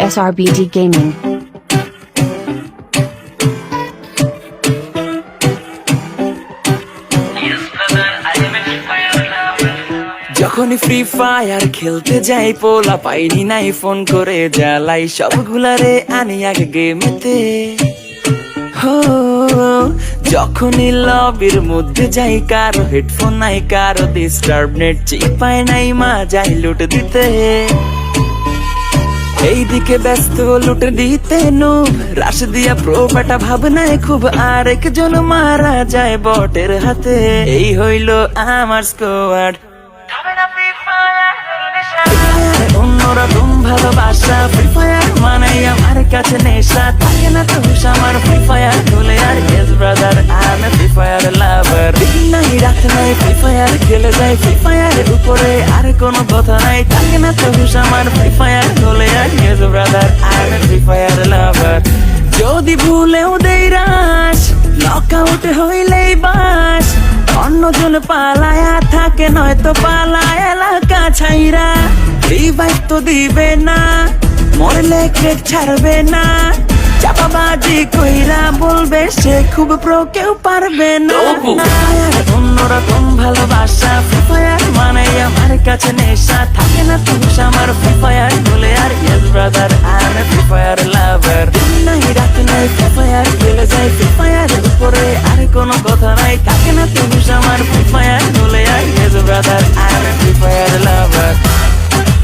SRBD Gaming. যখনই free fire খেলতে যাই পোলা পাইনি নাই ফোন করে জ্বালাই সবগুলারে আনি আগে গেমেতে হো যখনই লবির মধ্যে যাই কারো হেডফোন নাই কারো ডিস্টার্ব নেট চিপায় নাই মা যাই লুট দিতে এইদিকে ব্যস্ত লুটে দিতে নুব রাশ দিয়া প্রোপাটা ভাবনায় খুব আরেকজন মারা যায় বটের হাতে এই হইল আমার স্কোয়াড অন্যরকম ভালোবাসা ফ্রি ফায়ার মানে আমার কাছে নেশা থাকে না তো আমার ফ্রি ফায়ার হলে আর ইয়েস ব্রাদার আমি ফ্রি ফায়ার লাভার দিন নাই রাত নাই ফ্রি ফায়ার খেলে যাই ফ্রি ফায়ারের উপরে আর কোনো কথা নাই থাকে না তো আমার ফ্রি ফায়ার হলে আর ইয়েস ব্রাদার আমি ফ্রি ফায়ার লাভার যদি ভুলেও দেই রাশ লক আউট হইলেই বাস অন্যজন পালায়া থাকে নয়তো পালায় এলাকা ছাইরা রিভাইভ তো দিবে না মরলে ক্রেক ছাড়বে না চাপাবাজি কইরা বলবে সে খুব প্রো কেউ পারবে না অন্যরকম ভালোবাসা ফ্রি ফায়ার মানে আমার কাছে নেশা থাকে না তো আমার ফ্রি ফায়ার বলে আর ইয়েস ব্রাদার আমি ফ্রি ফায়ার লাভার দিন নাই রাত নাই ফ্রি ফায়ার খেলে যাই ফ্রি ফায়ারের উপরে আর কোনো কথা নাই থাকে না তো আমার ফ্রি ফায়ার বলে আর ইয়েস ব্রাদার আমি free fire lover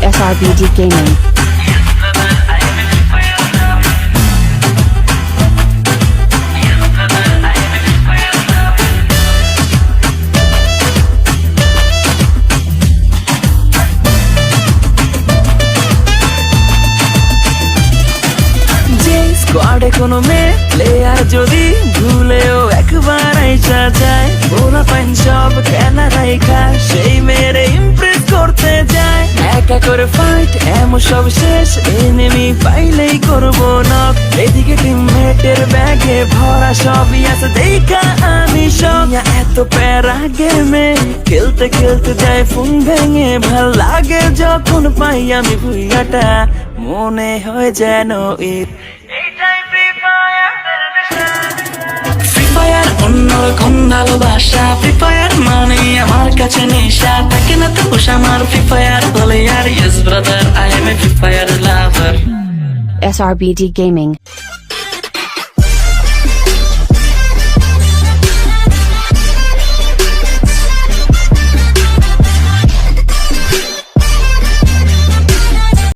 SRBD Gaming. স্কোয়াডে কোনো মেয়ে প্লেয়ার যদি ভুলেও একবার আইসা যায় ওরা পাইন সব খেলা রাইখা সেই মেয়েরে ইমপ্রেস করতে যায় একা করে ফাইট এমন সব শেষ এনিমি পাইলেই করবো নক এদিকে টিমমেটের ব্যাগে ভরা সবই আছে দেখা আমি সব এত প্যারা গেমে খেলতে খেলতে যায় ফোন ভেঙে ভাল লাগে যখন পাই আমি ভুইয়াটা মনে হয় যেন ঈদ ফ্রি ফায়ার অন্যরকম ভালোবাসা ফ্রি ফায়ার মানে আমার কাছে নেশা থাকে না তো আমার ফ্রি ফায়ার বলে আর yes brother I am a free fire lover SRBD Gaming.